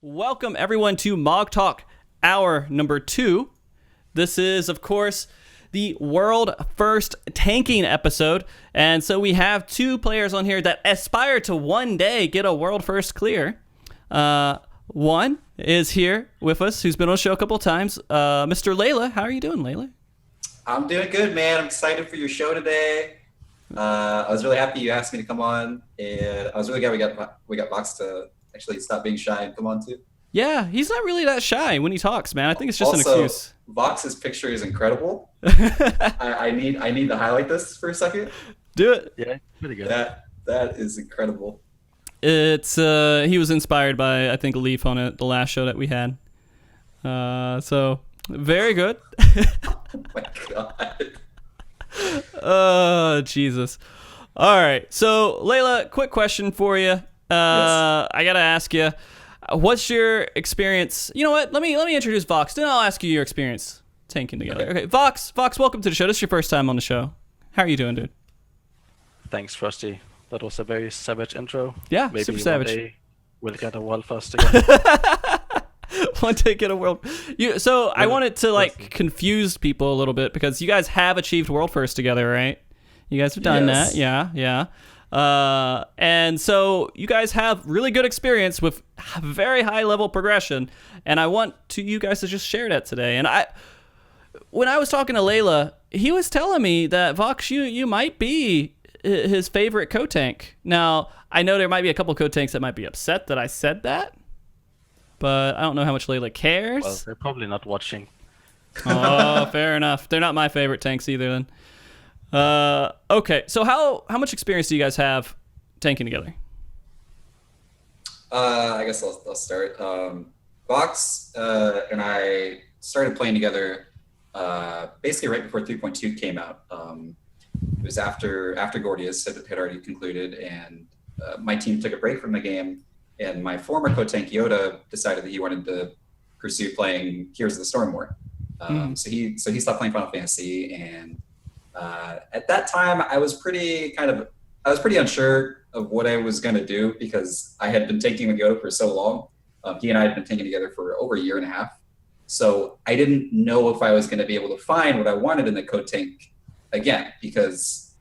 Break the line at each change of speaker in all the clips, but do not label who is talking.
Welcome everyone to MogTalk, hour number 2. This is, of course, the world first tanking episode, and so we have 2 players on here that aspire to one day get a world first clear. One is here with us, who's been on the show a couple times, Mr. Layla. How are you doing, Layla?
I'm doing good, man. I'm excited for your show today. I was really happy you asked me to come on, and I was really glad we got Vox to actually stop being shy and come on too.
Yeah, he's not really that shy when he talks, man. I think it's just
Also,
an excuse.
Vox's picture is incredible. I need to highlight this for a second.
Do it.
Yeah, pretty good.
That is incredible.
It's he was inspired by, I think, Leaf on it, the last show that we had. So very good.
Oh my god.
Oh, Jesus. All right. So, Layla, quick question for you.
Yes.
I got to ask you, what's your experience? You know what? Let me introduce Vox, then I'll ask you your experience tanking together. Okay. Vox, welcome to the show. This is your first time on the show. How are you doing, dude?
Thanks, Frosty. That was a very savage intro.
Yeah,
Maybe
super savage.
One day we'll get a world first again.
One day get a world. So I wanted to confuse people a little bit because you guys have achieved world first together, right? You guys have done
Yes.
that, yeah. And so you guys have really good experience with very high level progression, and I want you guys to just share that today. And when I was talking to Layla, he was telling me that Vox, you might be his favorite co-tank. Now I know there might be a couple co-tanks that might be upset that I said that, but I don't know how much Layla cares.
Well, they're probably not watching.
Oh, fair enough. They're not my favorite tanks either then. Okay, so how much experience do you guys have tanking together?
I guess I'll start. Vox and I started playing together basically right before 3.2 came out. It was after Gordius had already concluded, and my team took a break from the game, and my former co-tank Yoda decided that he wanted to pursue playing Heroes of the Storm more. So he stopped playing Final Fantasy, and at that time I was pretty unsure of what I was going to do because I had been tanking with Yoda for so long. He and I had been tanking together for over a year and a half. So I didn't know if I was going to be able to find what I wanted in the co-tank again, because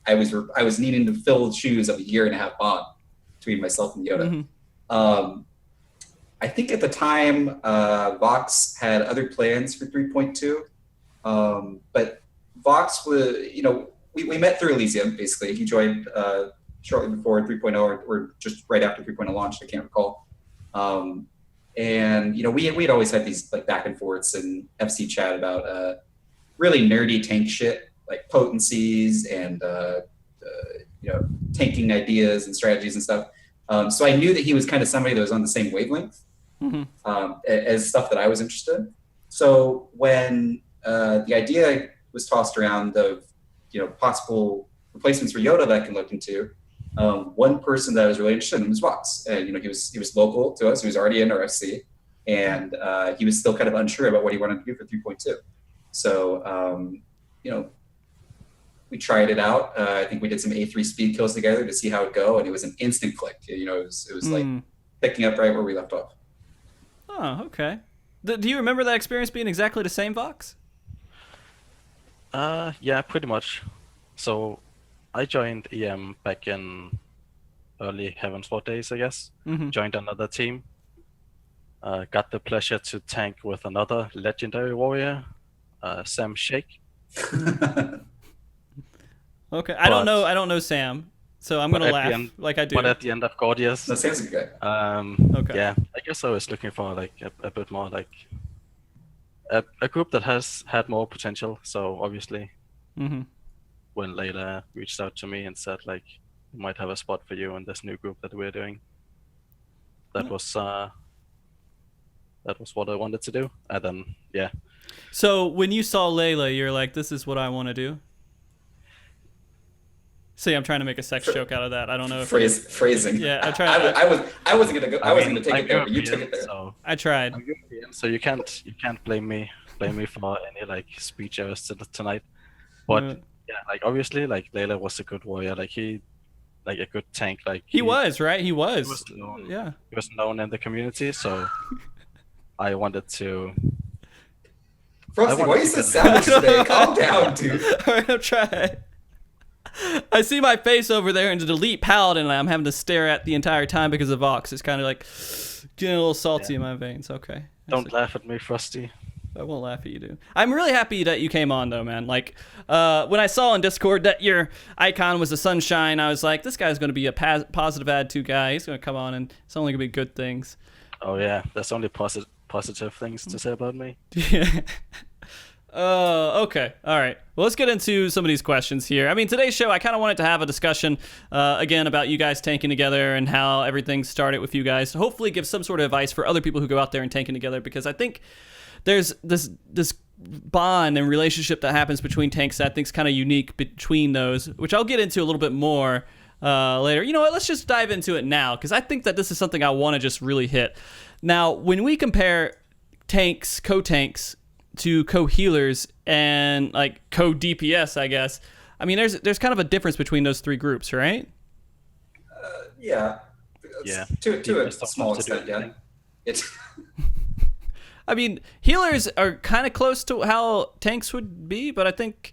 I was needing to fill the shoes of a year and a half bond between myself and Yoda. Mm-hmm. I think at the time, Vox had other plans for 3.2, but Vox was, we met through Elysium, basically. He joined shortly before 3.0 or just right after 3.0 launched, I can't recall. And, we had always had these back and forths in FC chat about really nerdy tank shit, like potencies and, tanking ideas and strategies and stuff. So I knew that he was kind of somebody that was on the same wavelength as stuff that I was interested in. So when the idea was tossed around of, possible replacements for Yoda that I can look into, one person that I was really interested in was Vox. And, he was local to us. He was already in RFC, and he was still kind of unsure about what he wanted to do for 3.2. So, we tried it out. I think we did some A3 speed kills together to see how it go, and it was an instant click. It was like picking up right where we left off.
Oh, okay. Do you remember that experience being exactly the same, Vox?
Yeah, pretty much. So I joined EM back in early Heavensward days, I guess. Mm-hmm. Joined another team. Got the pleasure to tank with another legendary warrior, Sam Shake.
Okay, I don't know Sam, so I'm gonna laugh like I do.
But at the end of Gordius,
that sounds good.
Okay. Yeah, I guess I was looking for a bit more a group that has had more potential. So obviously, when Layla reached out to me and said we might have a spot for you in this new group that we're doing, that was what I wanted to do, and then yeah.
So when you saw Layla, you're like, "This is what I want to do." See, I'm trying to make a sex joke out of that. I don't know if
phrasing.
Yeah, I tried.
I wasn't gonna go. I wasn't gonna take it there, but you took it there.
So
I tried.
I'm European, so you can't blame me for any speech errors tonight. But yeah, obviously, Layla was a good warrior. He like a good tank. Like
He was, right? He was.
He was known,
Yeah.
he was known in the community, so I wanted to.
Frosty, why are you so savage today? Calm down, dude.
All right, I'll try. I see my face over there in the delete paladin, and I'm having to stare at the entire time because of Vox. It's kind of like getting a little salty in my veins. Okay.
Don't laugh at me, Frosty.
I won't laugh at you, dude. I'm really happy that you came on, though, man. Like, when I saw on Discord that your icon was the sunshine, I was like, this guy's going to be a positive attitude guy. He's going to come on, and it's only going to be good things.
Oh, yeah. That's only positive things to say about me.
Yeah. Okay. All right. Well, let's get into some of these questions here. I mean, today's show, I kind of wanted to have a discussion, again, about you guys tanking together and how everything started with you guys. Hopefully give some sort of advice for other people who go out there and tanking together, because I think there's this bond and relationship that happens between tanks that I think is kind of unique between those, which I'll get into a little bit more later. You know what? Let's just dive into it now, because I think that this is something I want to just really hit. Now, when we compare tanks, co-tanks, to co-healers and like co-DPS, I guess, I mean, there's kind of a difference between those three groups, right?
Yeah.
Yeah.
To a small extent, yeah. It's
I mean, healers are kind of close to how tanks would be, but I think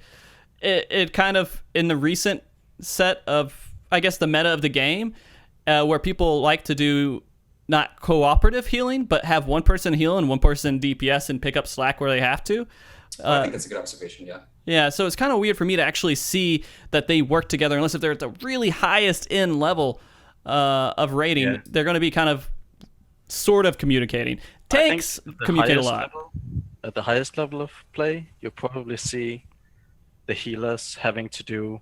it kind of, in the recent set of, I guess, the meta of the game, where people like to do not cooperative healing, but have one person heal and one person DPS and pick up slack where they have to.
I think that's a good observation, yeah.
Yeah, so it's kind of weird for me to actually see that they work together, unless if they're at the really highest end level of rating, they're going to be kind of sort of communicating. Tanks communicate a lot.
At the highest level of play, you'll probably see the healers having to do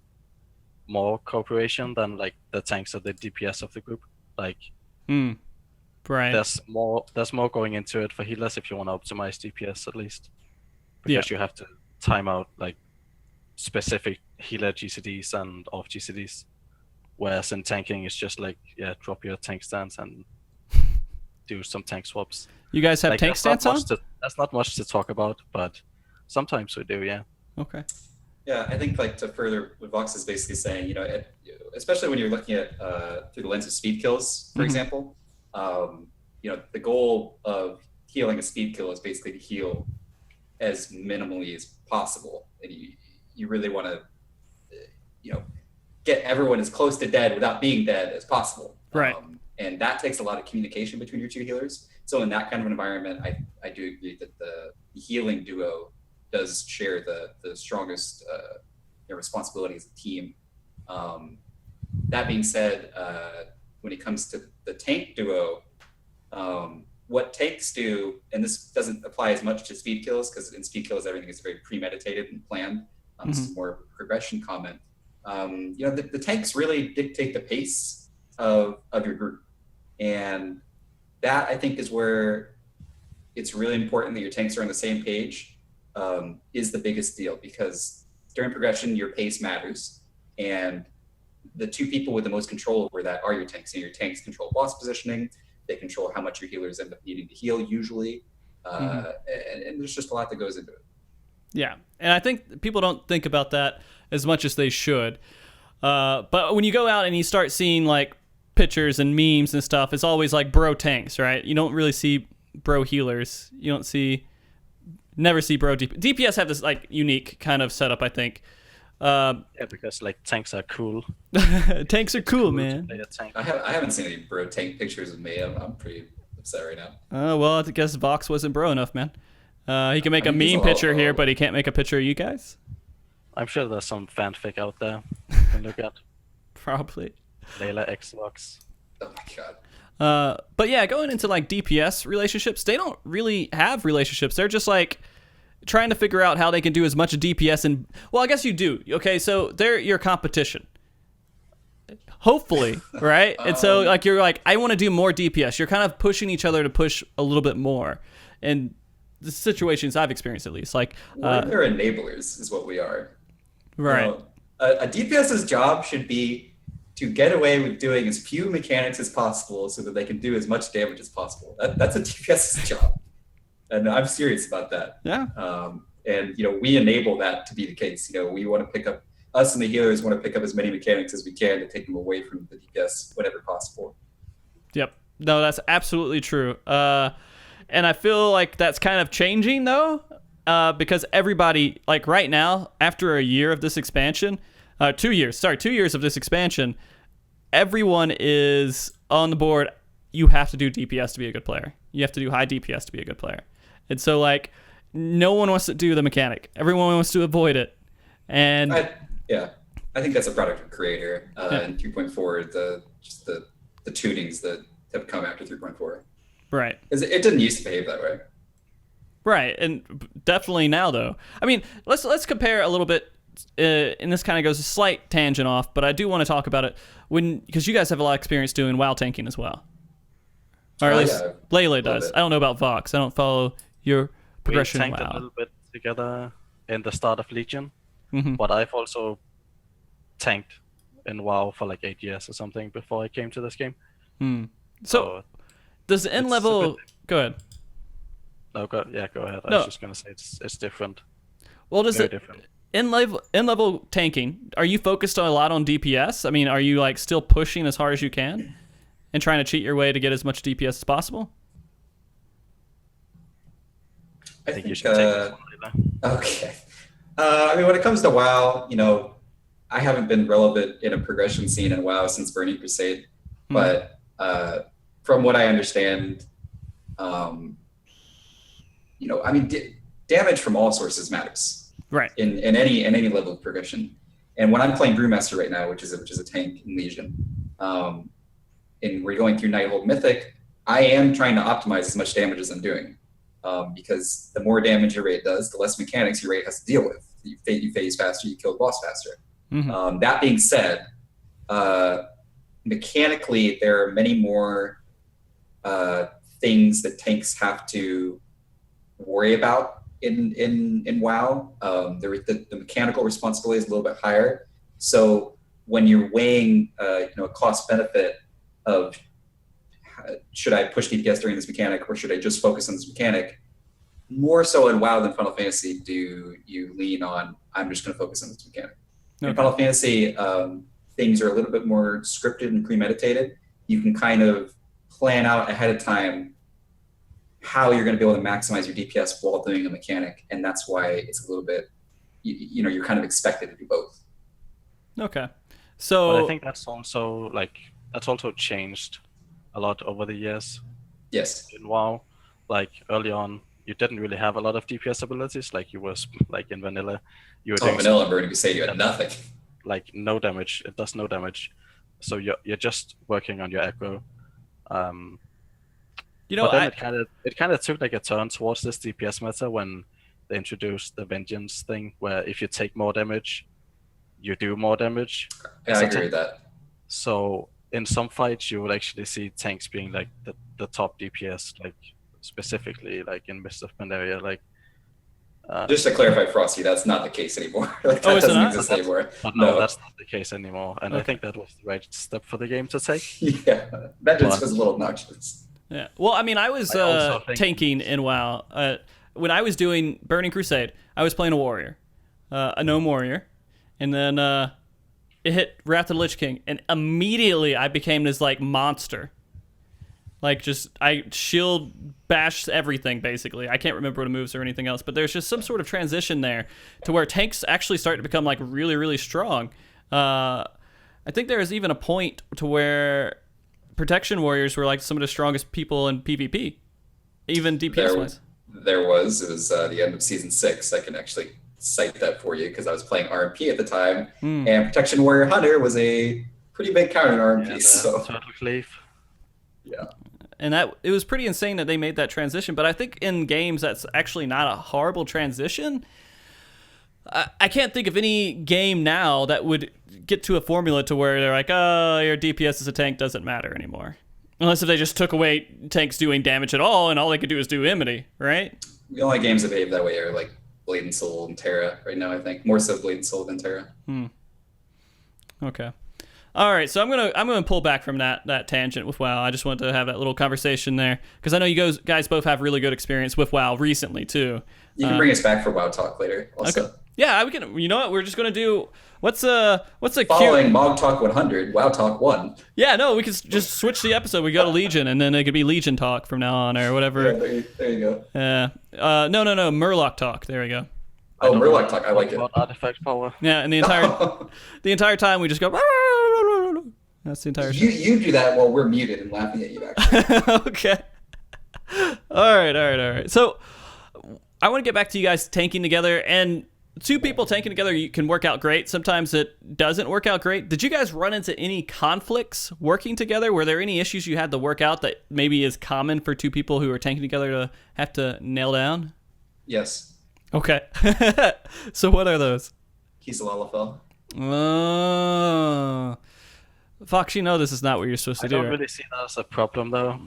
more cooperation than like the tanks or the DPS of the group. Like,
right.
There's more going into it for healers if you want to optimize DPS at least, because you have to time out like specific healer GCDs and off GCDs, whereas in tanking it's just like drop your tank stance and do some tank swaps.
You guys have
like,
tank stance on?
That's not much to talk about, but sometimes we do, yeah.
Okay.
Yeah, I think like to further what Vox is basically saying, you know, especially when you're looking at through the lens of speed kills, for example. You know, the goal of healing a speed kill is basically to heal as minimally as possible, and you really want to, you know, get everyone as close to dead without being dead as possible.
Right.
And that takes a lot of communication between your two healers. So in that kind of environment, I do agree that the healing duo does share the strongest responsibility as a team. That being said, when it comes to the tank duo, what tanks do, and this doesn't apply as much to speed kills, because in speed kills everything is very premeditated and planned. This is more of a progression comment. You know, the tanks really dictate the pace of your group, and that I think is where it's really important that your tanks are on the same page. Is the biggest deal, because during progression your pace matters, and the two people with the most control over that are your tanks. And your tanks control boss positioning, they control how much your healers end up needing to heal usually, and there's just a lot that goes into it.
Yeah, and I think people don't think about that as much as they should. But when you go out and you start seeing like pictures and memes and stuff, it's always like bro tanks, right? You don't really see bro healers. You don't never see bro DPS have this like unique kind of setup, I think.
Yeah, because like tanks are cool.
Tanks are cool, man.
I haven't seen any bro tank pictures of me. I'm pretty upset right now.
Well, I guess Vox wasn't bro enough, man. He can make a meme picture here, but he can't make a picture of you guys.
I'm sure there's some fanfic out there you can look at.
Probably.
Layla X Vox.
Oh my god.
But yeah, going into like DPS relationships, they don't really have relationships. They're just like trying to figure out how they can do as much DPS and, well, I guess you do. Okay, so they're your competition. Hopefully, right? And so like you're like, I want to do more DPS. You're kind of pushing each other to push a little bit more. And the situations I've experienced, at least, like
they're enablers is what we are.
Right.
You know, a DPS's job should be to get away with doing as few mechanics as possible so that they can do as much damage as possible. That's a DPS's job. And I'm serious about that.
Yeah.
And, you know, we enable that to be the case. You know, we want to pick up us and the healers want to pick up as many mechanics as we can to take them away from the DPS whenever possible.
Yep. No, that's absolutely true. And I feel like that's kind of changing though, because everybody, like right now, after a year of this expansion, 2 years of this expansion, everyone is on the board. You have to do DPS to be a good player. You have to do high DPS to be a good player. And so like, no one wants to do the mechanic. Everyone wants to avoid it. And
I think that's a product of Creator and 3.4. The tunings that have come after 3.4.
Right.
Because it didn't used to behave that way.
Right, and definitely now though. I mean, let's compare a little bit. And this kind of goes a slight tangent off, but I do want to talk about it because you guys have a lot of experience doing WoW tanking as well. Or at least Layla does. I don't know about Vox. I don't follow your progression.
We tanked a little bit together in the start of Legion, but I've also tanked in WoW for like 8 years or something before I came to this game.
So does the end level... Go ahead.
No, go ahead. I was just going to say it's different.
Well, does
Very
it...
different.
In level tanking, are you focused a lot on DPS? I mean, are you like still pushing as hard as you can and trying to cheat your way to get as much DPS as possible?
I think
you should take this one, Layla.
Okay. I mean, when it comes to WoW, I haven't been relevant in a progression scene in WoW since Burning Crusade, but from what I understand, I mean, damage from all sources matters.
Right.
In any level of progression. And when I'm playing Brewmaster right now, which is a tank in Legion, and we're going through Nighthold Mythic, I am trying to optimize as much damage as I'm doing. Because the more damage your raid does, the less mechanics your raid has to deal with. You phase faster, you kill the boss faster. That being said, mechanically, there are many more things that tanks have to worry about in WoW. The mechanical responsibility is a little bit higher. So when you're weighing a cost benefit of should I push DPS during this mechanic or should I just focus on this mechanic, more so in WoW than Final Fantasy do you lean on I'm just going to focus on this mechanic. Okay. In Final Fantasy, things are a little bit more scripted and premeditated. You can kind of plan out ahead of time how you're going to be able to maximize your DPS while doing a mechanic, and that's why it's a little bit, you're kind of expected to do both.
Okay, so
but I think that's also changed a lot over the years.
Yes.
In WoW, like early on, you didn't really have a lot of DPS abilities. Like you was like in vanilla, you were doing
vanilla Burning Crusade, you had nothing.
Like no damage. It does no damage. So you're just working on your aggro. But then it kind of took like a turn towards this DPS meta when they introduced the vengeance thing, where if you take more damage, you do more damage.
Yeah, I agree with that.
So in some fights, you would actually see tanks being like the top DPS, like specifically like in Mist of Pandaria. Like
just to clarify, Frosty, that's not the case anymore. That
doesn't
exist anymore.
No, that's not the case anymore. And I think that was the right step for the game to take.
Yeah, vengeance was a little obnoxious.
Yeah. Well, I mean, I was tanking in WoW. When I was doing Burning Crusade, I was playing a warrior, a gnome warrior, and then it hit Wrath of the Lich King, and immediately I became this like monster. Like I shield bash everything basically. I can't remember what it moves or anything else, but there's just some sort of transition there to where tanks actually start to become like really, really strong. I think there is even a point to where protection warriors were like some of the strongest people in PvP, even DPS wise.
It was the end of season 6. I can actually cite that for you because I was playing RMP at the time, and protection warrior hunter was a pretty big counter in RMP.
Yeah,
so
Total Cleave.
Yeah,
and it was pretty insane that they made that transition. But I think in games that's actually not a horrible transition. I can't think of any game now that would get to a formula to where they're like, oh, your DPS as a tank doesn't matter anymore. Unless if they just took away tanks doing damage at all, and all they could do is do Imity, right?
The only games that behave that way are like Blade and Soul and Terra right now, I think. More so Blade and Soul than Terra.
Okay. All right, so I'm gonna pull back from that tangent with WoW. I just wanted to have that little conversation there because I know you guys both have really good experience with WoW recently too.
You can bring us back for WoW talk later. Also.
Yeah, we can. You know what? We're just gonna do. What's a
Following
cute?
MogTalk 100, WoW Talk 1.
Yeah, no, we could just switch the episode. We go to Legion, and then it could be Legion Talk from now on, or whatever.
Yeah, there you go.
Yeah. No, Murloc Talk. There we go.
Oh, Murloc Talk. I like it.
About artifact power.
Yeah, and the entire time we just go. That's the entire show.
You do that while we're muted and laughing at you, actually.
Okay. All right. So I want to get back to you guys tanking together, and two people tanking together can work out great. Sometimes it doesn't work out great. Did you guys run into any conflicts working together? Were there any issues you had to work out that maybe is common for two people who are tanking together to have to nail down?
Yes.
Okay. So what are those?
He's a Lalafell.
Fox, you know this is not what you're supposed to
I
do.
don't
Right?
really see that as a problem, though.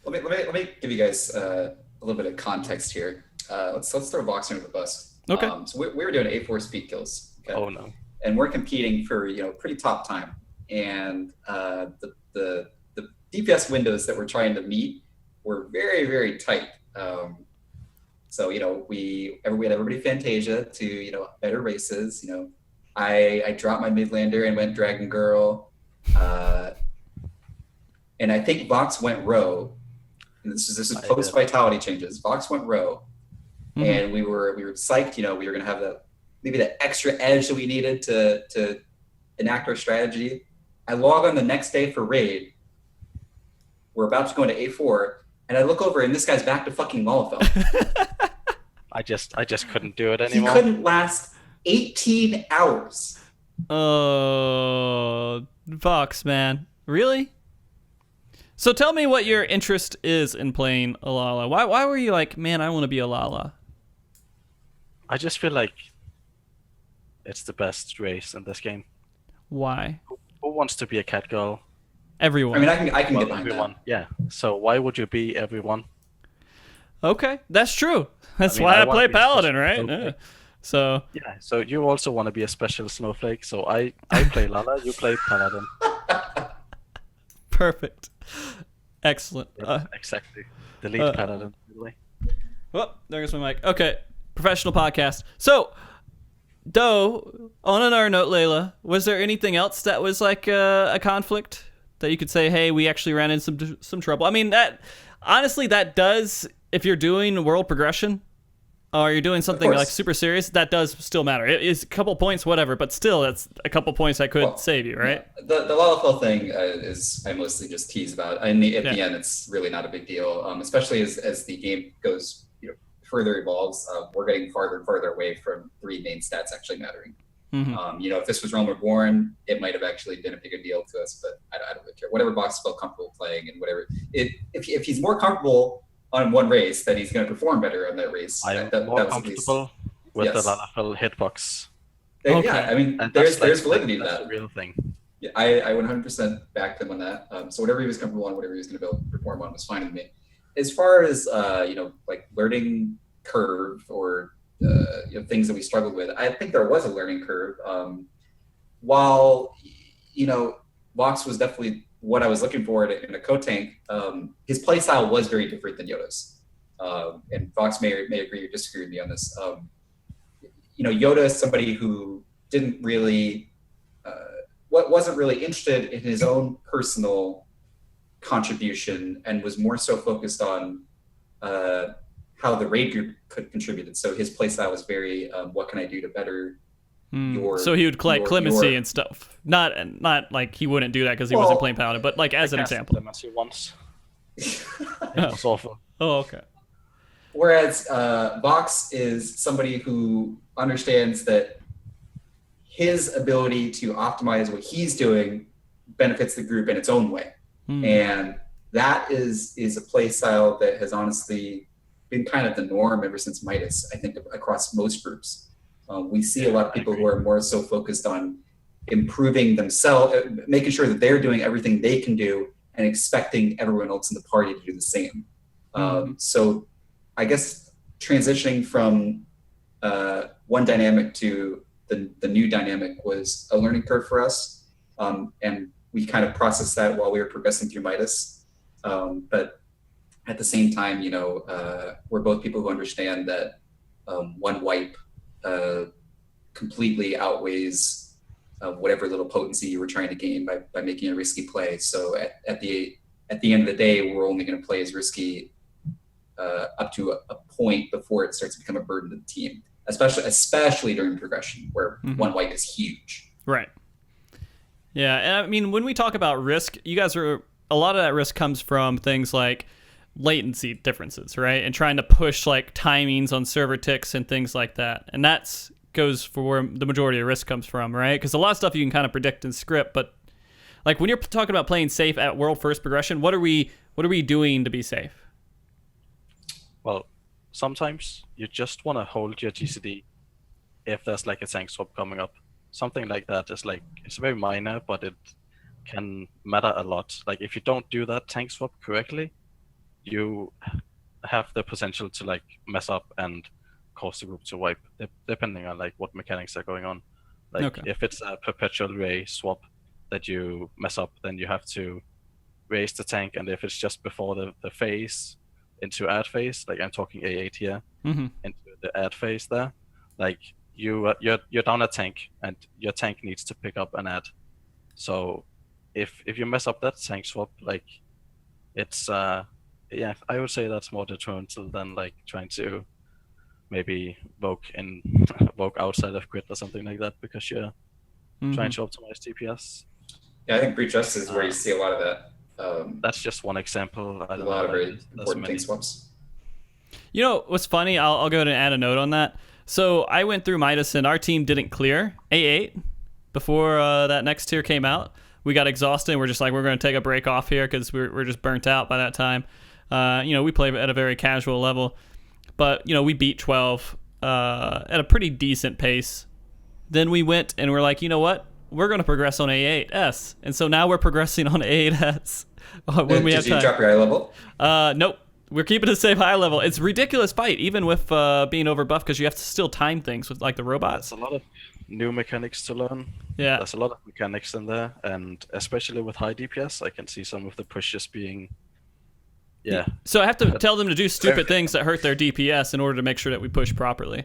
Let me give you guys a little bit of context here. Let's throw Vox under the bus.
Okay.
So we were doing A4 speed kills. Okay?
Oh no.
And we're competing for pretty top time. And the DPS windows that we're trying to meet were very, very tight. So we had everybody Fantasia to better races. I dropped my Midlander and went Dragon Girl, and I think Vox went Row. And this is post vitality changes. Vox went Row, and we were psyched. We were gonna have maybe that extra edge that we needed to enact our strategy. I log on the next day for raid. We're about to go into A4, and I look over, and this guy's back to fucking Lalafell.
I just couldn't do it anymore.
He couldn't last 18 hours.
Oh, Vox, man. Really? So tell me what your interest is in playing Alala. Why were you like, man, I want to be Alala?
I just feel like it's the best race in this game.
Why?
Who wants to be a cat girl?
Everyone.
I mean, I can get behind
everyone.
that.
Yeah. So why would you be everyone?
Okay, that's true. That's
I mean,
why
I
I
wanna
play
be a
Paladin,
special
right?
snowflake.
Yeah. So
Yeah. So you also want to be a special snowflake. So I play Lala, you play Paladin.
perfect. Excellent.
Exactly. Delete Paladin. Really.
Well, there goes my mic. Okay, professional podcast. So, Doe, on another note, Layla, was there anything else that was like a conflict that you could say, hey, we actually ran into some trouble? I mean, that honestly, that does, if you're doing world progression or you're doing something like super serious, that does still matter. It is a couple points, whatever, but still, that's a couple points that could save you, right?
The Lalafell thing is I mostly just tease about. And at the end, it's really not a big deal, especially as the game goes, further evolves. We're getting farther and farther away from three main stats actually mattering.
Mm-hmm.
If this was Realm Reborn, it might have actually been a bigger deal to us, but I don't really care. Whatever Box felt comfortable playing, and whatever. If he's more comfortable on one race, then he's going to perform better on that race.
I'm
that
more
was at least-
comfortable with the
Yes.
Lalafell hitbox.
Okay.
Yeah, I mean,
And
there's
that's
validity to
that's
that.
the real thing.
Yeah, I 100% backed him on that. So whatever he was comfortable on, whatever he was going to be able to perform on was fine with me. As far as like learning curve or things that we struggled with, I think there was a learning curve. While Vox was definitely what I was looking for in a co-tank, his playstyle was very different than Yoda's. And Vox may agree or disagree with me on this. Yoda is somebody who didn't really, wasn't really interested in his own personal contribution and was more so focused on how the raid group could contribute. So his playstyle was very, what can I do to better your...
So he would collect clemency and stuff. Not like he wouldn't do that because he wasn't playing Paladin, but like as an example.
Clemency once. It was awful.
Oh, okay.
Whereas Vox is somebody who understands that his ability to optimize what he's doing benefits the group in its own way. And that is a play style that has honestly been kind of the norm ever since Midas, I think, across most groups. We see a lot of people who are more so focused on improving themselves, making sure that they're doing everything they can do and expecting everyone else in the party to do the same. So I guess transitioning from one dynamic to the new dynamic was a learning curve for us. And we kind of processed that while we were progressing through Midas. But at the same time, we're both people who understand that one wipe completely outweighs whatever little potency you were trying to gain by making a risky play. So at the end of the day, we're only going to play as risky up to a point before it starts to become a burden to the team, especially during progression, where one white is huge.
Right. Yeah, and I mean, when we talk about risk, you guys are, a lot of that risk comes from things like latency differences, right? And trying to push like timings on server ticks and things like that. And that's goes for where the majority of risk comes from, right? Because a lot of stuff you can kind of predict and script, but like when you're talking about playing safe at world first progression, what are we doing to be safe?
Well, sometimes you just want to hold your GCD if there's like a tank swap coming up. Something like that is like, it's very minor, but it can matter a lot. Like if you don't do that tank swap correctly, you have the potential to like mess up and cause the group to wipe, depending on like what mechanics are going on. Like if it's a perpetual ray swap that you mess up, then you have to raise the tank, and if it's just before the phase into add phase, like I'm talking A8 here, into the add phase there, like you're down a tank and your tank needs to pick up an add. So if you mess up that tank swap, like it's yeah, I would say that's more detrimental than like trying to maybe Vogue outside of grid or something like that, because you're trying to optimize DPS.
Yeah, I think Breach Justice is where you see a lot of that.
That's just one example.
A lot of very important tank swaps.
You know what's funny? I'll go ahead and add a note on that. So I went through Midas and our team didn't clear A8 before that next tier came out. We got exhausted and we're just like, we're going to take a break off here because we're just burnt out by that time. We play at a very casual level, but we beat 12 at a pretty decent pace. Then we went and we're like, you know what? We're going to progress on A8S. And so now we're progressing on A8S when we have time.
Did you drop your eye level?
Nope. We're keeping the same high level. It's a ridiculous fight, even with being overbuffed, because you have to still time things with like the robots.
There's a lot of new mechanics to learn.
Yeah.
There's a lot of mechanics in there, and especially with high DPS, I can see some of the pushes being... Yeah.
So I have to tell them to do stupid things that hurt their DPS in order to make sure that we push properly.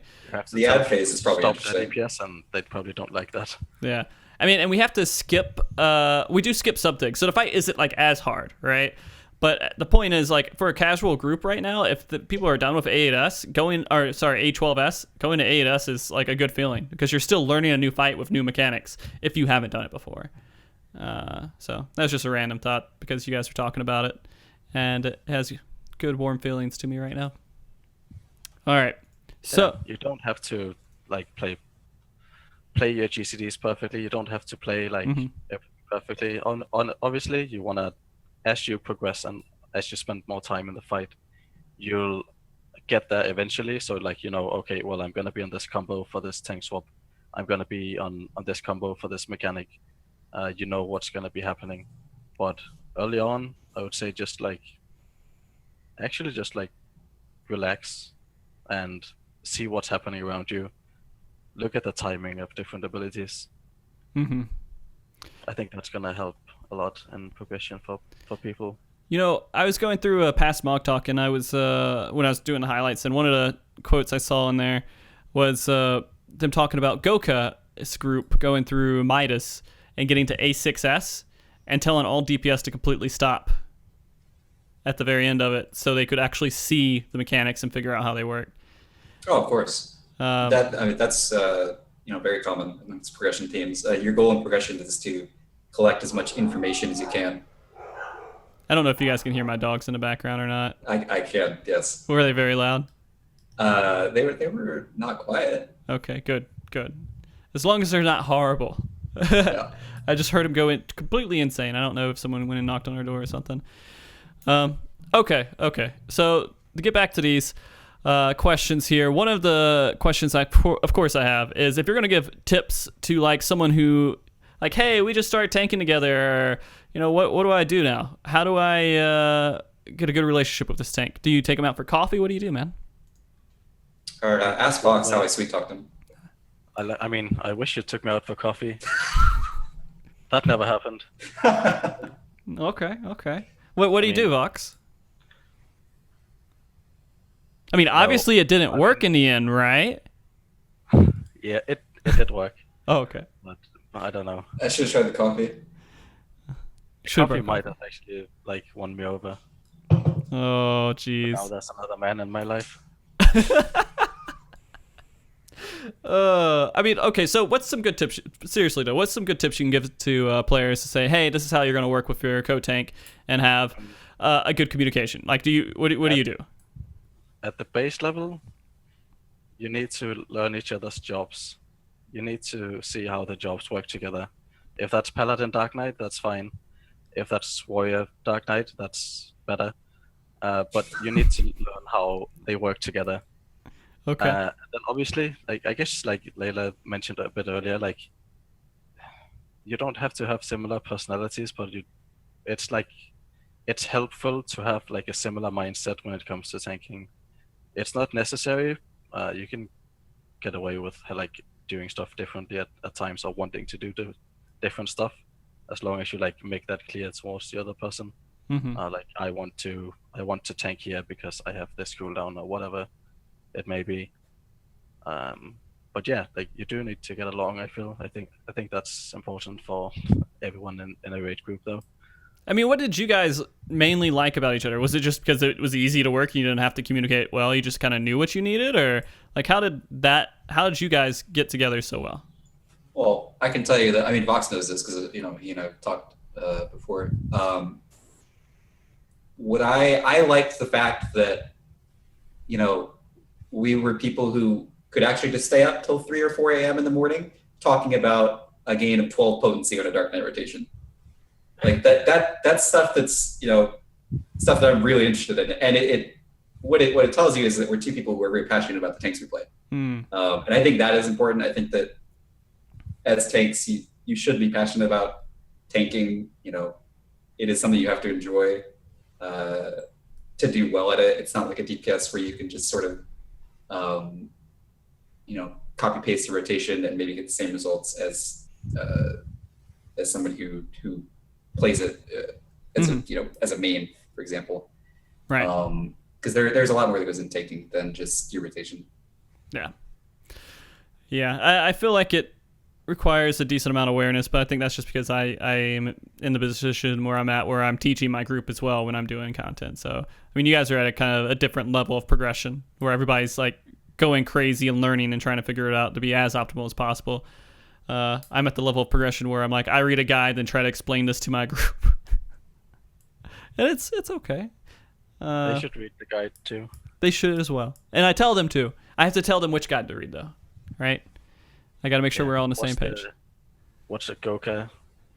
The ad phase is probably
stop
interesting.
their DPS, and they probably don't like that.
Yeah. I mean, and we have to skip, we do skip something. So the fight isn't like as hard, right? But the point is, like, for a casual group right now, if the people are done with A8S, A12S, going to A8S is like a good feeling, because you're still learning a new fight with new mechanics if you haven't done it before. So that's just a random thought because you guys are talking about it, and it has good warm feelings to me right now. All right. So
you don't have to like play your GCDs perfectly. You don't have to play like everything perfectly. On obviously you want to, as you progress and as you spend more time in the fight, you'll get there eventually. So like, okay, well, I'm going to be on this combo for this tank swap. I'm going to be on this combo for this mechanic. You know what's going to be happening. But early on, I would say just relax and see what's happening around you. Look at the timing of different abilities. I think that's going to help a lot in progression for people.
I was going through a past MogTalk, and I was when I was doing the highlights, and one of the quotes I saw in there was them talking about Goka's group going through Midas and getting to A6S and telling all DPS to completely stop at the very end of it, so they could actually see the mechanics and figure out how they work.
Oh, of course. That's very common amongst progression teams. Your goal in progression is to collect as much information as you can.
I don't know if you guys can hear my dogs in the background or not.
I can, yes.
Were they very loud?
They were not quiet. Okay,
good. As long as they're not horrible.
Yeah.
I just heard him go in completely insane. I don't know if someone went and knocked on our door or something. Okay. So to get back to these questions here, one of the questions of course I have is, if you're going to give tips to like someone who like, hey, we just started tanking together, what do I do now? How do I get a good relationship with this tank? Do you take them out for coffee? What do you do, man?
Or ask Vox how I sweet talked him.
I wish you took me out for coffee. That never happened.
Okay. What do you do, Vox? Obviously it didn't work in the end, right?
Yeah, it did work,
Oh, okay.
but I don't know.
I should have tried the coffee.
Should've
Coffee
brought
might have actually like won me over.
Oh,
Now
jeez.
there's another man in my life.
I mean, okay. So, what's some good tips? Seriously, though, what's some good tips you can give to players to say, "Hey, this is how you're going to work with your co-tank and have a good communication"? Like, what do you do?
At the base level, you need to learn each other's jobs. You need to see how the jobs work together. If that's Paladin Dark Knight, that's fine. If that's Warrior Dark Knight, that's better. But you need to learn how they work together.
Okay.
Then obviously, like I guess, like Layla mentioned a bit earlier, like you don't have to have similar personalities, but it's helpful to have like a similar mindset when it comes to tanking. It's not necessary. You can get away with like doing stuff differently at times or wanting to do different stuff, as long as you like make that clear towards the other person.
Mm-hmm.
Like I want to tank here because I have this cooldown or whatever it may be. But yeah, like you do need to get along. I think that's important for everyone in a raid group, though.
I mean, what did you guys mainly like about each other? Was it just because it was easy to work and you didn't have to communicate well? You just kind of knew what you needed, or like how did you guys get together so well?
Well, I can tell you that, I mean, Vox knows this because, you know, he and I have talked before. What I liked the fact that, you know, we were people who could actually just stay up till 3 or 4 a.m. in the morning talking about a gain of 12 potency on a Dark Knight rotation. Like that's stuff that's, you know, stuff that I'm really interested in. And what it tells you is that we're two people who are very passionate about the tanks we play. And I think that is important. I think that as tanks, you should be passionate about tanking. You know, it is something you have to enjoy to do well at it. It's not like a DPS where you can just sort of, you know, copy paste the rotation and maybe get the same results as somebody who plays it as a, you know, as a main, for example.
Right.
Because there's a lot more that goes into tanking than just your rotation.
Yeah. I feel like it requires a decent amount of awareness, but I think that's just because I am in the position where I'm at, where I'm teaching my group as well when I'm doing content. So, I mean, you guys are at a kind of a different level of progression where everybody's like going crazy and learning and trying to figure it out to be as optimal as possible. I'm at the level of progression where I'm like, I read a guide and try to explain this to my group. And it's okay.
They should read the guide too.
They should as well. And I tell them to. I have to tell them which guide to read, though. Right? I got to make sure we're all on the same page.
What's a Goka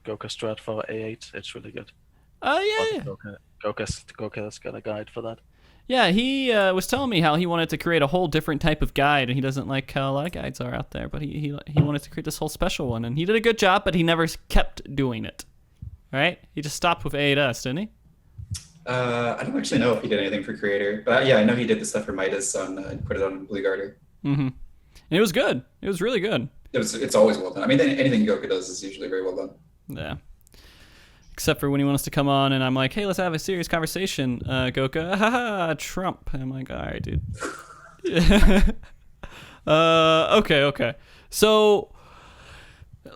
strat for A8? It's really good.
Yeah.
Goka's got a guide for that.
Yeah, he was telling me how he wanted to create a whole different type of guide, and he doesn't like how a lot of guides are out there, but he wanted to create this whole special one, and he did a good job, but he never kept doing it. Right? He just stopped with A8S, didn't he?
I don't actually know if he did anything for Creator, but yeah, I know he did the stuff for Midas on put it on Blue Garter.
Mm-hmm. And it was good. It was really good.
It's always well done. I mean, anything Goka does is usually very well done.
Yeah. Except for when he wants to come on and I'm like, hey, let's have a serious conversation, Goka. Haha, Trump. And I'm like, all right, dude. Okay. So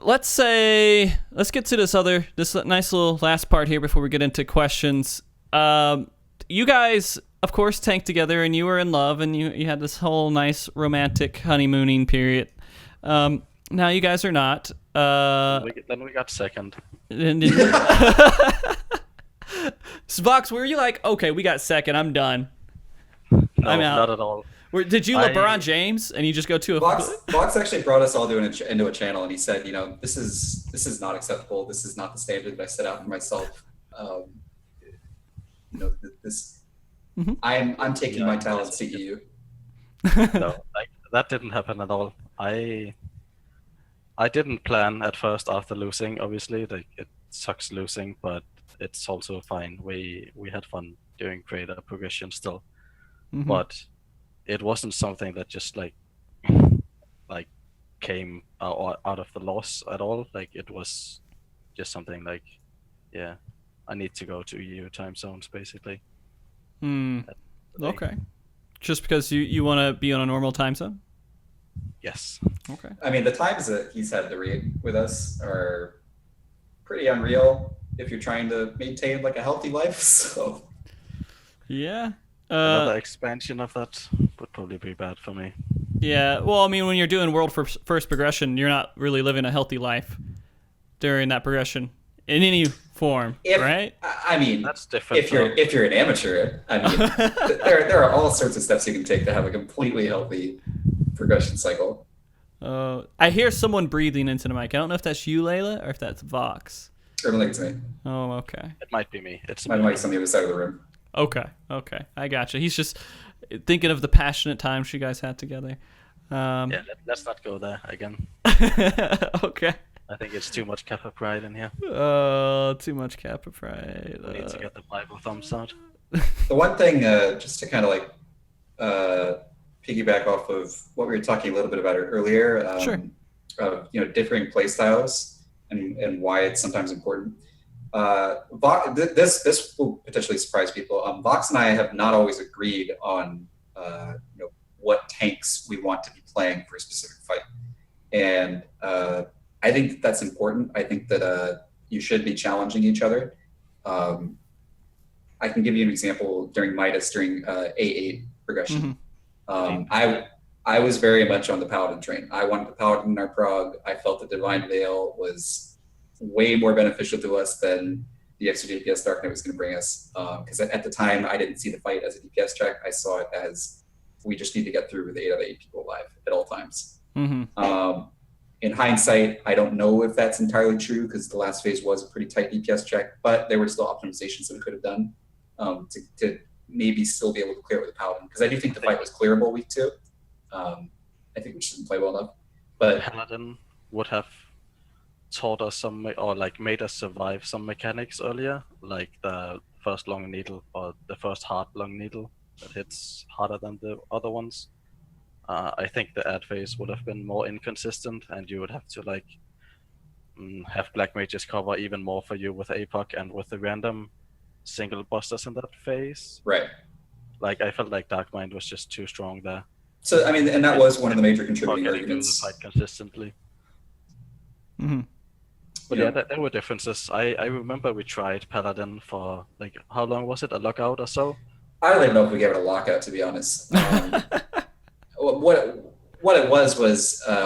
let's get to this nice little last part here before we get into questions. You guys, of course, tanked together and you were in love and you had this whole nice romantic honeymooning period. Now you guys are not.
Then we got second.
Vox, were you like, okay, we got second, I'm done?
No,
I'm out.
not at all.
Did you LeBron James and you just go to a
Vox actually brought us all into a channel and he said, you know, this is not acceptable. This is not the standard that I set out for myself. You know, this
Mm-hmm.
I'm taking my talents to EU.
No, like that didn't happen at all. I didn't plan at first after losing. Obviously, like it sucks losing, but it's also fine. We had fun doing creator progression still,
Mm-hmm.
but it wasn't something that just like came out of the loss at all. Like it was just something like, yeah, I need to go to EU time zones basically.
Okay. Just because you want to be on a normal time zone?
Yes.
Okay.
I mean, the times that he's had to raid with us are pretty unreal if you're trying to maintain like a healthy life. So
Yeah.
Another expansion of that would probably be bad for me.
Yeah. Well, I mean, when you're doing world first progression, you're not really living a healthy life during that progression in any form, right?
I mean,
That's different.
If you're an amateur, I mean, there are all sorts of steps you can take to have a completely healthy progression cycle.
I hear someone breathing into the mic. I don't know if that's you, Layla, or if that's Vox.
I don't think it's me.
Oh, okay.
It might be me. It's
My mic's on the other side of the room.
Okay. I gotcha. He's just thinking of the passionate times you guys had together.
Yeah, let's not go there again.
Okay.
I think it's too much Kappa pride in here.
Too much Kappa pride.
We need to get the Bible thumbs out.
The one thing, just to kind of like piggyback off of what we were talking a little bit about earlier,
Sure.
Differing play styles and why it's sometimes important. This will potentially surprise people. Vox and I have not always agreed on what tanks we want to be playing for a specific fight, and I think that's important. I think that you should be challenging each other. I can give you an example during Midas during A8 progression. I was very much on the Paladin train. I wanted the Paladin in our prog. I felt that Divine Veil was way more beneficial to us than the extra DPS Dark Knight was going to bring us. Because at the time, I didn't see the fight as a DPS check. I saw it as we just need to get through with 8 out of 8 people alive at all times. In hindsight, I don't know if that's entirely true because the last phase was a pretty tight DPS check, but there were still optimizations that we could have done to maybe still be able to clear it with the Paladin. Because I do think the fight was clearable week 2. I think we just didn't play well enough. But
Paladin would have taught us made us survive some mechanics earlier, like the first long needle or the first hard long needle that hits harder than the other ones. I think the ad phase would have been more inconsistent, and you would have to have black mages cover even more for you with APOC and with the random single busters in that phase.
Right.
Like I felt like Dark Mind was just too strong there.
So I mean, and that was one of the major contributing arguments.
The fight consistently. But yeah, there were differences. I remember we tried Paladin for how long was it? A lockout or so?
I don't even know if we gave it a lockout, to be honest. What it was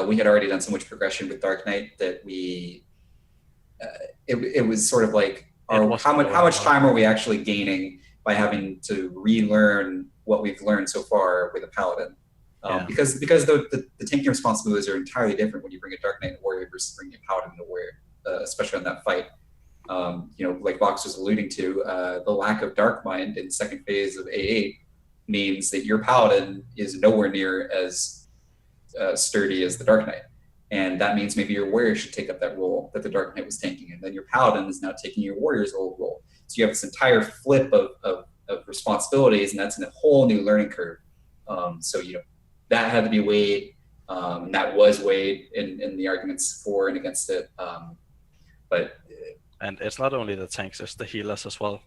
we had already done so much progression with Dark Knight that it was sort of like how much time are we actually gaining by having to relearn what we've learned so far with a Paladin? Because the tanking responsibilities are entirely different when you bring a Dark Knight warrior versus bringing a Paladin warrior, especially on that fight. Like Vox was alluding to, the lack of Dark Mind in second phase of A8 means that your Paladin is nowhere near as sturdy as the Dark Knight. And that means maybe your warrior should take up that role that the Dark Knight was taking. And then your Paladin is now taking your warrior's old role. So you have this entire flip of responsibilities, and that's in a whole new learning curve. That had to be weighed, and that was weighed in the arguments for and against it.
And it's not only the tanks, it's the healers as well.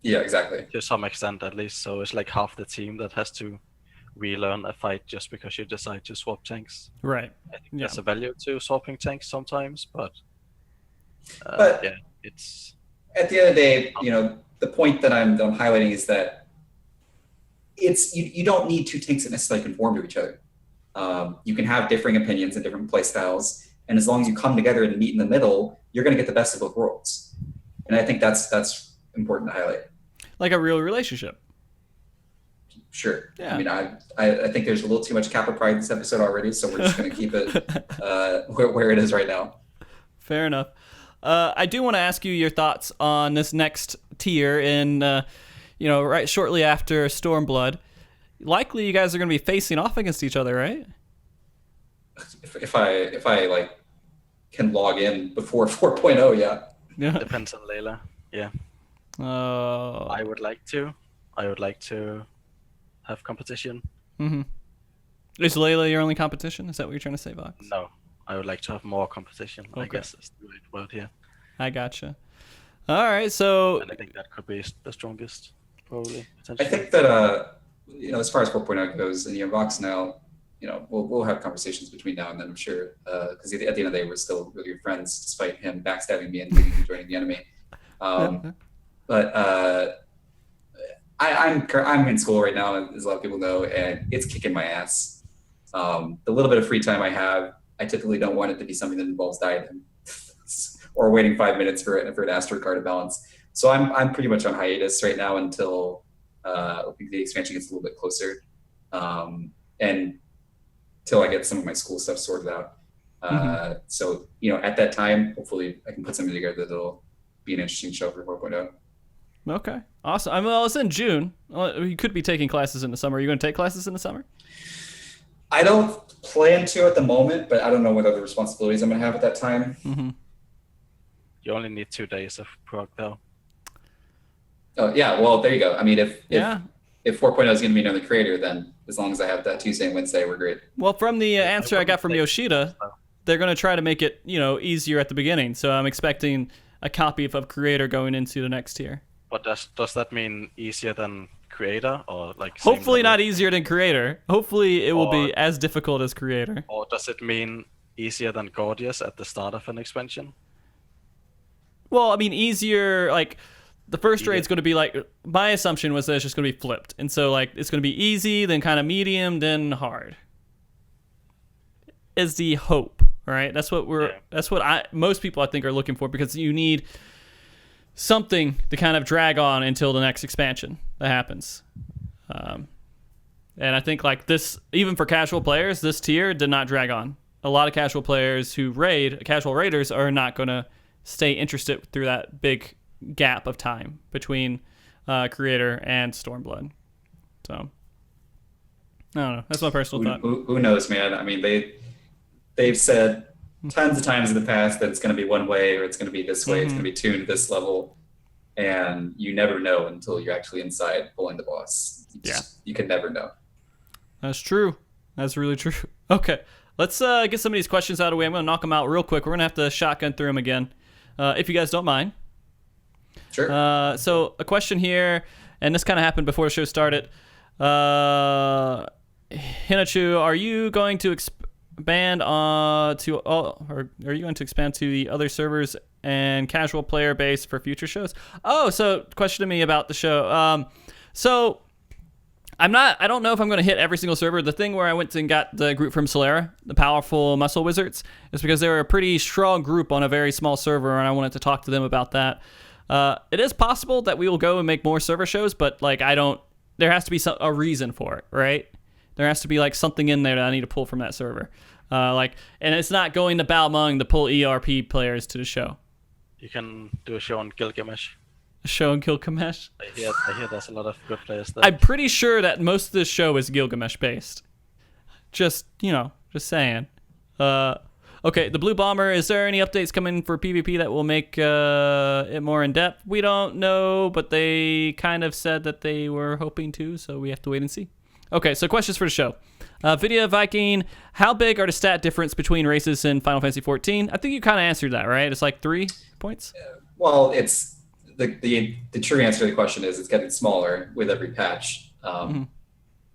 Yeah, exactly.
To some extent, at least. So it's like half the team that has to relearn a fight just because you decide to swap tanks.
Right.
I think there's a value to swapping tanks sometimes, but it's
at the end of the day, the point that I'm highlighting is that it's you don't need two tanks that necessarily conform to each other. You can have differing opinions and different play styles, and as long as you come together and meet in the middle, you're going to get the best of both worlds. And I think that's important to highlight.
Like a real relationship.
Sure.
Yeah.
I mean, I think there's a little too much Kappa pride in this episode already, so we're just going to keep it where it is right now.
Fair enough. I do want to ask you your thoughts on this next tier in, right shortly after Stormblood. Likely you guys are going to be facing off against each other, right?
If I can log in before 4.0, yeah.
Depends on Layla. Yeah.
Oh.
I would like to have competition.
Mm-hmm. Is Layla your only competition? Is that what you're trying to say, Vox?
No. I would like to have more competition.
Okay.
I guess that's the right word here.
I gotcha. All right, so...
And I think that could be the strongest, probably.
I think that, as far as 4.0 goes, and Vox now, we'll have conversations between now and then, I'm sure. Because at the end of the day, we're still really good friends, despite him backstabbing me and leaving me joining the enemy. But I'm in school right now, as a lot of people know, and it's kicking my ass. The little bit of free time I have, I typically don't want it to be something that involves dieting or waiting 5 minutes for an Astro card to balance. So I'm pretty much on hiatus right now until the expansion gets a little bit closer, and till I get some of my school stuff sorted out. So at that time, hopefully I can put something together that'll be an interesting show for 4.0.
Okay, awesome. Well, it's in June. You could be taking classes in the summer. Are you going to take classes in the summer?
I don't plan to at the moment, but I don't know what other responsibilities I'm going to have at that time.
You only need 2 days of prog, though.
Oh, yeah. Well, there you go. I mean, if 4.0 is going to be another creator, then as long as I have that Tuesday and Wednesday, we're great.
Well, from the answer I got from Yoshida, they're going to try to make it, easier at the beginning. So I'm expecting a copy of creator going into the next tier.
But does that mean easier than creator, or like?
Hopefully not easier than creator. Hopefully it will be as difficult as creator.
Or does it mean easier than Gordius at the start of an expansion?
Well, I mean, easier, like, the first raid's going to be, like, my assumption was that it's just going to be flipped. And so, like, it's going to be easy, then kind of medium, then hard. Is the hope, right? That's what most people, I think, are looking for, because you need something to kind of drag on until the next expansion that happens. And I think, like, this, even for casual players, this tier did not drag on. A lot of casual players who casual raiders, are not going to stay interested through that big gap of time between creator and Stormblood. So I don't know. That's my personal thought.
Who knows, man? I mean, they've said tons of times in the past that it's going to be one way, or it's going to be this way. It's going to be tuned to this level, and you never know until you're actually inside pulling the boss. You can never know.
That's true. That's really true. Okay, let's get some of these questions out of the way. I'm going to knock them out real quick. We're going to have to shotgun through them again, if you guys don't mind.
Sure.
So a question here, and this kind of happened before the show started. Hinachu, are you going to expand to the other servers and casual player base for future shows? Oh, so question to me about the show. So I don't know if I'm going to hit every single server. The thing where I went and got the group from Solera, the powerful muscle wizards, is because they were a pretty strong group on a very small server, and I wanted to talk to them about that. It is possible that we will go and make more server shows, but like there has to be a reason for it, right? There has to be like something in there that I need to pull from that server. And it's not going to Balmung to pull ERP players to the show.
You can do a show on Gilgamesh.
A show on Gilgamesh?
I hear there's a lot of good players there.
I'm pretty sure that most of this show is Gilgamesh based. Just saying. Okay, the Blue Bomber, is there any updates coming for PvP that will make it more in-depth? We don't know, but they kind of said that they were hoping to, so we have to wait and see. Okay, so questions for the show. Vidya Viking, how big are the stat difference between races in Final Fantasy XIV? I think you kind of answered that, right? It's like 3 points?
Well, it's the true answer to the question is it's getting smaller with every patch. By the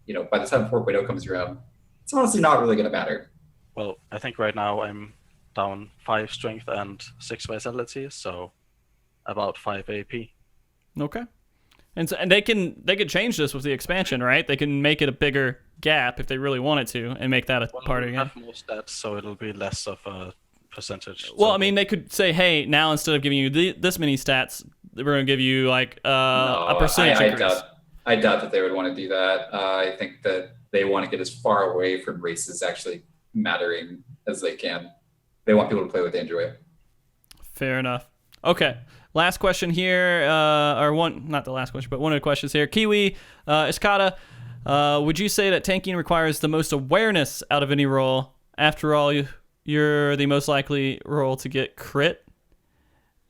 time 4.0 comes around, it's honestly not really going to matter.
Well, I think right now I'm down 5 strength and 6 vitality, so about 5 AP.
Okay. And they could change this with the expansion, right? They can make it a bigger gap if they really wanted to, and make that a part again.
Have more stats, so it'll be less of a percentage.
Well, I mean, they could say, hey, now instead of giving you this many stats, we're going to give you like a percentage increase.
I doubt that they would want to do that. I think that they want to get as far away from races actually mattering as they can. They want people to play what they enjoy.
Fair enough. Okay. Last question here, not the last question, but one of the questions here. Kiwi, Iskata, would you say that tanking requires the most awareness out of any role? After all, you're the most likely role to get crit.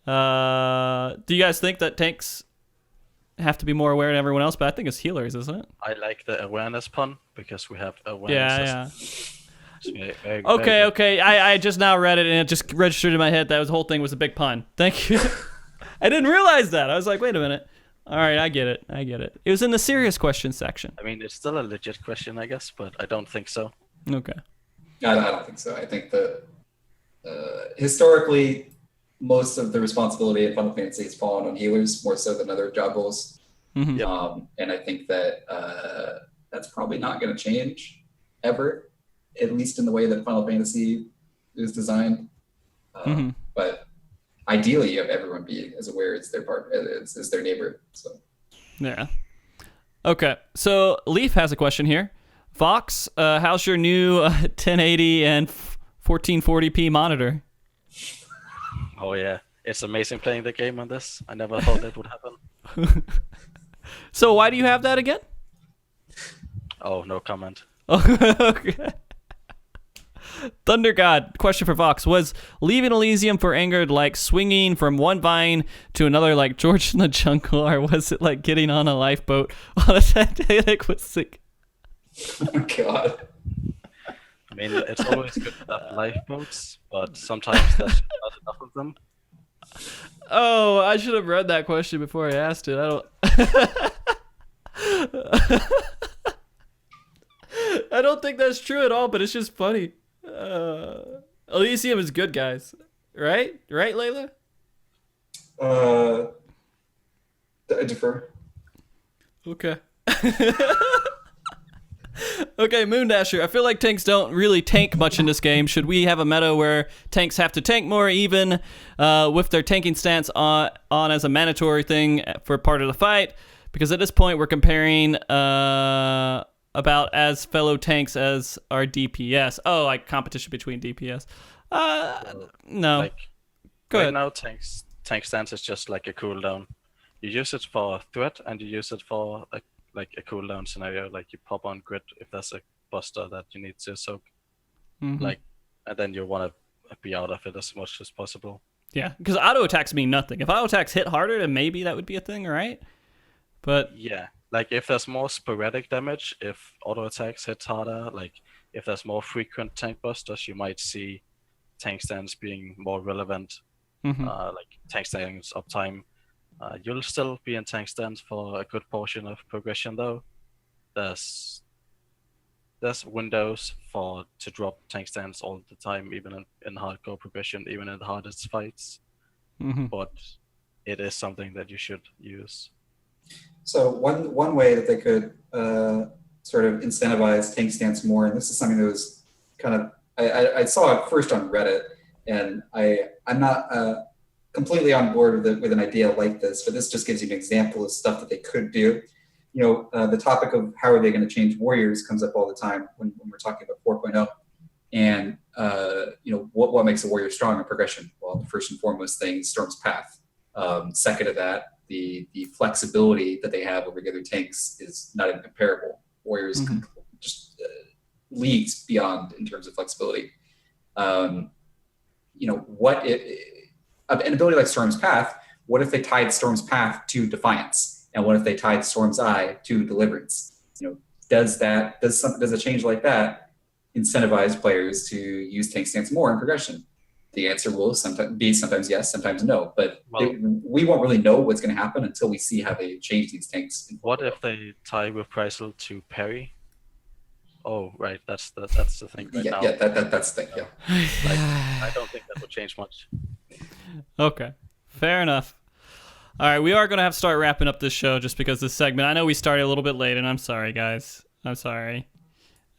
Do you guys think that tanks have to be more aware than everyone else? But I think it's healers, isn't it?
I like the awareness pun because we have awareness.
Yeah. Okay. I just now read it and it just registered in my head that the whole thing was a big pun. Thank you. I didn't realize that. I was like, wait a minute. All right, I get it. It was in the serious question section.
I mean, it's still a legit question, I guess, but I don't think so.
Okay.
I don't think so. I think that historically, most of the responsibility in Final Fantasy has fallen on healers more so than other job roles.
Mm-hmm.
Yep.
And I think that that's probably not going to change ever, at least in the way that Final Fantasy is designed. But ideally, you have everyone be as aware as their as their neighbor. So
yeah. Okay. So Leaf has a question here. Vox, how's your new 1080 and 1440p monitor?
Oh yeah, it's amazing playing the game on this. I never thought that would happen.
So why do you have that again?
Oh, no comment.
Okay. Thunder God, question for Vox. Was leaving Elysium for Angered like swinging from one vine to another like George in the Jungle, or was it like getting on a lifeboat while the Titanic was sick?
oh god.
I mean, it's always good to have lifeboats, but sometimes there's not enough of them.
Oh, I should have read that question before I asked it. I don't. I don't think that's true at all, but it's just funny. Elysium is good, guys. Right? Right, Layla?
I defer.
Okay. Okay, Moondasher. I feel like tanks don't really tank much in this game. Should we have a meta where tanks have to tank more, even with their tanking stance on as a mandatory thing for part of the fight? Because at this point, we're comparing about as fellow tanks as our DPS. Oh, like competition between DPS. No.
Like,
Go
right
ahead.
now, tank stance is just like a cooldown. You use it for threat, and you use it for like a cooldown scenario. Like you pop on grid if there's a buster that you need to soak. Like, and then you want to be out of it as much as possible.
Yeah, because auto attacks mean nothing. If auto attacks hit harder, then maybe that would be a thing, right? But
yeah, like if there's more sporadic damage, if auto attacks hit harder, like if there's more frequent tank busters, you might see tank stance being more relevant. Like tank stance uptime. You'll still be in tank stance for a good portion of progression, though. There's windows to drop tank stance all the time, even in hardcore progression, even in the hardest fights. But it is something that you should use.
So one way that they could sort of incentivize tank stance more, and this is something that was kind of I saw it first on Reddit, and I'm not completely on board with an idea like this, but this just gives you an example of stuff that they could do. You know, the topic of how are they going to change warriors comes up all the time when we're talking about 4.0. And, you know, what makes a warrior strong in progression? Well, the first and foremost thing is Storm's Path. Second to that, the flexibility that they have over the other tanks is not even comparable. Warriors just leagues beyond in terms of flexibility. You know, an ability like Storm's Path, what if they tied Storm's Path to Defiance? And what if they tied Storm's Eye to Deliverance? You know, does a change like that incentivize players to use tank stance more in progression? The answer will sometimes yes, sometimes no. But we won't really know what's going to happen until we see how they change these tanks.
What if they tie Reprisal to parry? Oh, right, that's the thing right now.
Yeah, that's the thing. Yeah.
Like, I don't think that would change much.
Okay, fair enough. All right, we are going to have to start wrapping up this show just because this segment, I know we started a little bit late, and I'm sorry, guys. I'm sorry.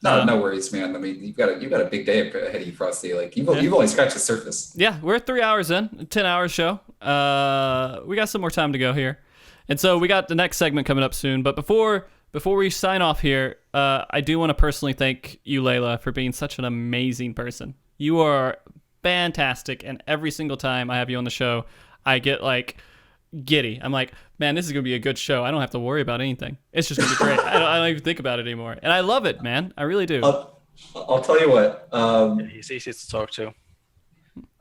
No worries, man. I mean, you've got a big day ahead of you, Frosty. Like you've only scratched the surface.
Yeah, we're 3 hours in, 10-hour show. We got some more time to go here, and so we got the next segment coming up soon. But before we sign off here, I do want to personally thank you, Layla, for being such an amazing person. You are fantastic, and every single time I have you on the show, I get like giddy. I'm like, man, this is gonna be a good show. I don't have to worry about anything. It's just gonna be great. I don't even think about it anymore, and I love it, man. I really do.
I'll tell you what.
He's easy to talk to.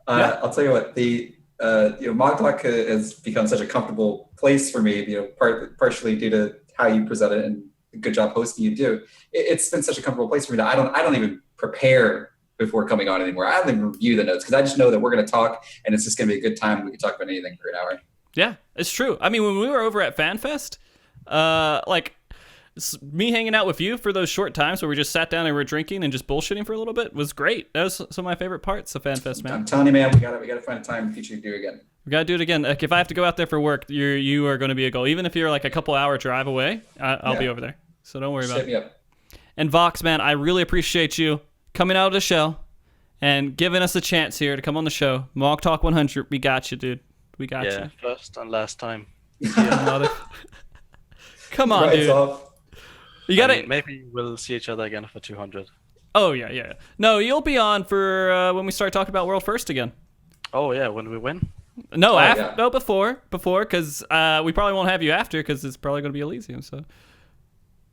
I'll tell you what. The MogTalk has become such a comfortable place for me. You know, partially due to how you present it and the good job hosting you do. It's been such a comfortable place for me that I don't even prepare before coming on anymore. I don't even review the notes because I just know that we're going to talk and it's just going to be a good time. We can talk about anything for an hour.
Yeah, it's true. I mean, when we were over at FanFest, like me hanging out with you for those short times where we just sat down and were drinking and just bullshitting for a little bit was great. That was some of my favorite parts of FanFest, man.
I'm telling you, man, we gotta find a time in the future to do it again.
We gotta do it again. Like if I have to go out there for work, you are going to be a goal. Even if you're like a couple hour drive away, I'll be over there. So don't worry about it.
Me up.
And Vox, man, I really appreciate you coming out of the show and giving us a chance here to come on the show. MogTalk 100, we got you, dude. We got you.
Yeah, first and last time.
Come on,
Right
dude.
off.
You got it.
Maybe we'll see each other again for 200.
Oh yeah. No, you'll be on for when we start talking about World First again.
Oh yeah, when we win.
No,
yeah.
No, before, because we probably won't have you after, because it's probably going to be Elysium. So,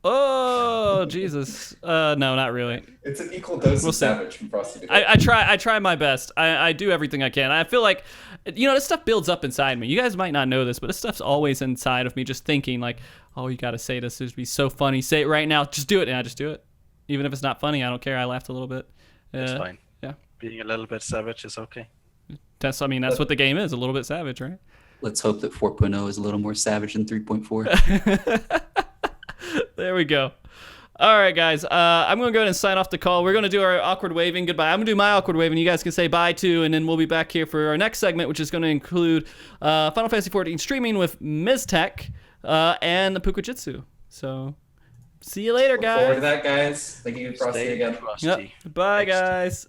oh Jesus, no, not really.
It's an equal dose of savage from Frosty to
I try my best. I do everything I can. I feel like, this stuff builds up inside me. You guys might not know this, but this stuff's always inside of me, just thinking like, oh, you got to say this. It'd be so funny. Say it right now. Just do it, and I just do it. Even if it's not funny, I don't care. I laughed a little bit.
It's fine.
Yeah,
being a little bit savage is okay.
That's what the game is, a little bit savage, right?
Let's hope that 4.0 is a little more savage than 3.4.
There we go. All right, guys. I'm going to go ahead and sign off the call. We're going to do our awkward waving goodbye. I'm going to do my awkward waving. You guys can say bye too, and then we'll be back here for our next segment, which is going to include Final Fantasy XIV streaming with Ms. Tech and the Pukujitsu. So, see you later, guys.
Look forward to that, guys. Thank you, Frosty,
Stay
again.
frosty.
Yep. Bye, guys.